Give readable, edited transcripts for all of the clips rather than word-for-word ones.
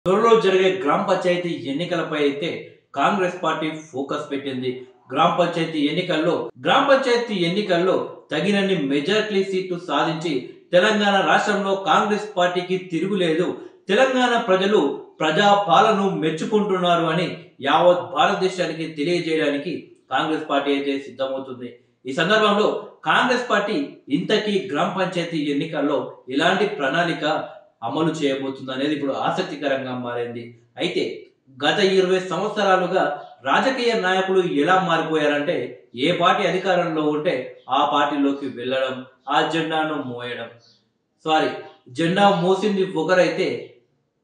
త్వరలో జరిగే గ్రామ పంచాయతీ ఎన్నికలపై అయితే కాంగ్రెస్ పార్టీ ఫోకస్ పెట్టింది. గ్రామ పంచాయతీ ఎన్నికల్లో తగినన్ని మెజారిటీ సీట్లు సాధించి తెలంగాణ రాష్ట్రంలో కాంగ్రెస్ పార్టీకి తిరుగులేదు. తెలంగాణ ప్రజలు ప్రజా పాలనను మెచ్చుకుంటున్నారు అని యావత్ భారతదేశానికి తెలియజేయడానికి కాంగ్రెస్ పార్టీ అయితే సిద్ధమవుతుంది. ఈ సందర్భంలో కాంగ్రెస్ పార్టీ ఇంతకీ గ్రామ పంచాయతీ ఎన్నికల్లో ఎలాంటి ప్రణాళిక అమలు చేయబోతుంది అనేది ఇప్పుడు ఆసక్తికరంగా మారింది. అయితే గత 20 సంవత్సరాలుగా రాజకీయ నాయకులు ఎలా మారిపోయారంటే ఏ పార్టీ అధికారంలో ఉంటే ఆ పార్టీలోకి వెళ్ళడం, ఆ జెండాను మోయడం. జెండా మోసింది ఒకరైతే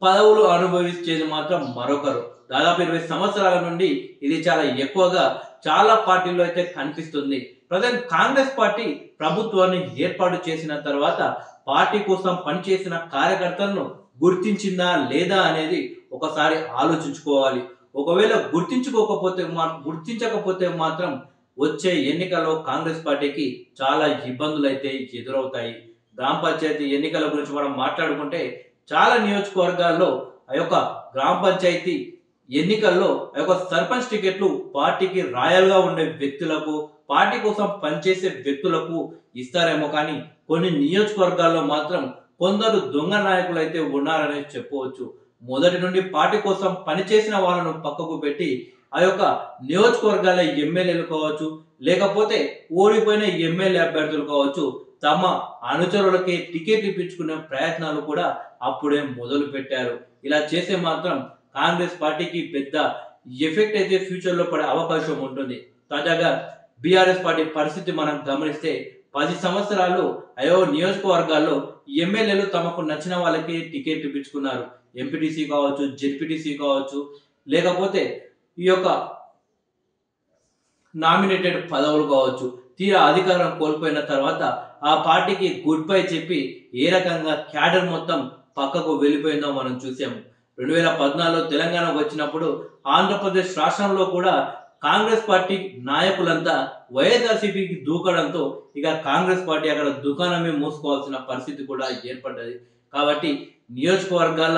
పదవులు అనుభవించేది మాత్రం మరొకరు. దాదాపు 20 సంవత్సరాల నుండి ఇది చాలా ఎక్కువగా చాలా పార్టీల్లో అయితే కనిపిస్తుంది. ప్రజెంట్ కాంగ్రెస్ పార్టీ ప్రభుత్వాన్ని ఏర్పాటు చేసిన తర్వాత పార్టీ కోసం పనిచేసిన కార్యకర్తలను గుర్తించిందా లేదా అనేది ఒకసారి ఆలోచించుకోవాలి. ఒకవేళ గుర్తించకపోతే మాత్రం వచ్చే ఎన్నికల్లో కాంగ్రెస్ పార్టీకి చాలా ఇబ్బందులు అయితే ఎదురవుతాయి. గ్రామ పంచాయతీ ఎన్నికల గురించి మనం మాట్లాడుకుంటే చాలా నియోజకవర్గాల్లో ఆ యొక్క గ్రామ పంచాయతీ ఎన్నికల్లో ఆ యొక్క సర్పంచ్ టికెట్లు పార్టీకి రాయల్ గా ఉండే వ్యక్తులకు, పార్టీ కోసం పనిచేసే వ్యక్తులకు ఇస్తారేమో కానీ కొన్ని నియోజకవర్గాల్లో మాత్రం కొందరు దొంగ నాయకులు అయితే ఉన్నారని చెప్పవచ్చు. మొదటి నుండి పార్టీ కోసం పనిచేసిన వాళ్ళను పక్కకు పెట్టి ఆ యొక్క నియోజకవర్గాల ఎమ్మెల్యేలు కావచ్చు, లేకపోతే ఓడిపోయిన ఎమ్మెల్యే అభ్యర్థులు కావచ్చు, తమ అనుచరులకి టికెట్లు ఇప్పించుకునే ప్రయత్నాలు కూడా అప్పుడే మొదలు పెట్టారు. ఇలా చేసే మాత్రం కాంగ్రెస్ పార్టీకి పెద్ద ఎఫెక్ట్ అయితే ఫ్యూచర్ లో పడే అవకాశం ఉంటుంది. తాజాగా బీఆర్ఎస్ పార్టీ పరిస్థితి మనం గమనిస్తే 10 సంవత్సరాలు నియోజకవర్గాల్లో ఎమ్మెల్యేలు తమకు నచ్చిన వాళ్ళకి టికెట్ ఇప్పించుకున్నారు. ఎంపీటీసీ కావచ్చు, జెడ్పీటీసీ కావచ్చు, లేకపోతే ఈ యొక్క నామినేటెడ్ పదవులు కావచ్చు. తీరా అధికారం కోల్పోయిన తర్వాత ఆ పార్టీకి గుడ్ బై చెప్పి ఏ రకంగా క్యాడర్ మొత్తం పక్కకు వెళ్ళిపోయిందో మనం చూసాము. 2014లో తెలంగాణ వచ్చినప్పుడు ఆంధ్రప్రదేశ్ రాష్ట్రంలో కూడా కాంగ్రెస్ పార్టీ నాయకులంతా వైఎస్ఆర్సీపీకి దూకడంతో ఇక కాంగ్రెస్ పార్టీ అక్కడ దుకాణమే మూసుకోవాల్సిన పరిస్థితి కూడా ఏర్పడ్డది. కాబట్టి నియోజకవర్గాల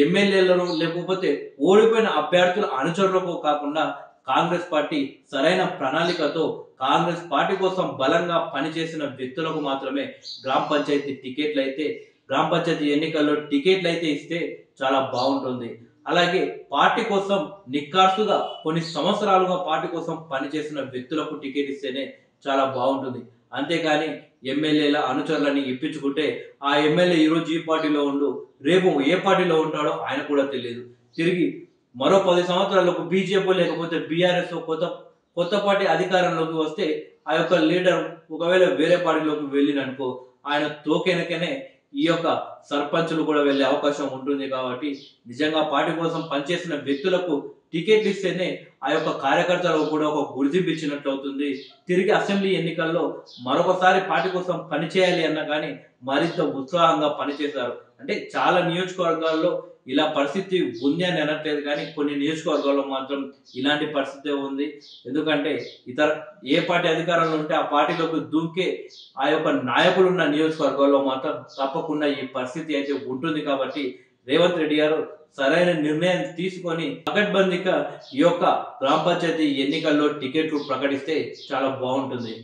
ఎమ్మెల్యేలను లేకపోతే ఓడిపోయిన అభ్యర్థుల అనుచరులకు కాకుండా కాంగ్రెస్ పార్టీ సరైన ప్రణాళికతో కాంగ్రెస్ పార్టీ కోసం బలంగా పనిచేసిన వ్యక్తులకు మాత్రమే గ్రామ పంచాయతీ ఎన్నికల్లో టికెట్లు అయితే ఇస్తే చాలా బాగుంటుంది. అలాగే పార్టీ కోసం నిక్కార్సుగా కొన్ని సంవత్సరాలుగా పార్టీ కోసం పనిచేసిన వ్యక్తులకు టికెట్ ఇస్తేనే చాలా బాగుంటుంది. అంతేకాని ఎమ్మెల్యేల అనుచరులని ఇప్పించుకుంటే ఆ ఎమ్మెల్యే ఈరోజు ఈ పార్టీలో ఉండు, రేపు ఏ పార్టీలో ఉంటాడో ఆయన కూడా తెలియదు. తిరిగి మరో 10 సంవత్సరాలకు బీజేపీ లేకపోతే బీఆర్ఎస్ కొత్త పార్టీ అధికారంలోకి వస్తే ఆ యొక్క లీడర్ ఒకవేళ వేరే పార్టీలోకి వెళ్ళిననుకో ఆయన తోకెనకనే ఈ యొక్క సర్పంచులు కూడా వెళ్ళే అవకాశం ఉంటుంది. కాబట్టి నిజంగా పార్టీ కోసం పనిచేసిన వ్యక్తులకు టికెట్లు ఇస్తేనే ఆ యొక్క కార్యకర్తలకు కూడా ఒక గుర్తింపు ఇచ్చినట్లు అవుతుంది. తిరిగి అసెంబ్లీ ఎన్నికల్లో మరొకసారి పార్టీ కోసం పనిచేయాలి అన్నా కానీ మరింత ఉత్సాహంగా పనిచేశారు. అంటే చాలా నియోజకవర్గాల్లో ఇలా పరిస్థితి ఉంది అని అనట్లేదు, కానీ కొన్ని నియోజకవర్గాల్లో మాత్రం ఇలాంటి పరిస్థితే ఉంది. ఎందుకంటే ఏ పార్టీ అధికారంలో ఉంటే ఆ పార్టీలోకి దుంకే ఆ యొక్క నాయకులు ఉన్న నియోజకవర్గాల్లో మాత్రం తప్పకుండా ఈ పరిస్థితి అయితే ఉంటుంది. కాబట్టి రేవంత్ రెడ్డి గారు సరైన నిర్ణయం తీసుకొని పకడ్బందీగా ఈ యొక్క గ్రామ పంచాయతీ ఎన్నికల్లో టికెట్లు ప్రకటిస్తే చాలా బాగుంటుంది.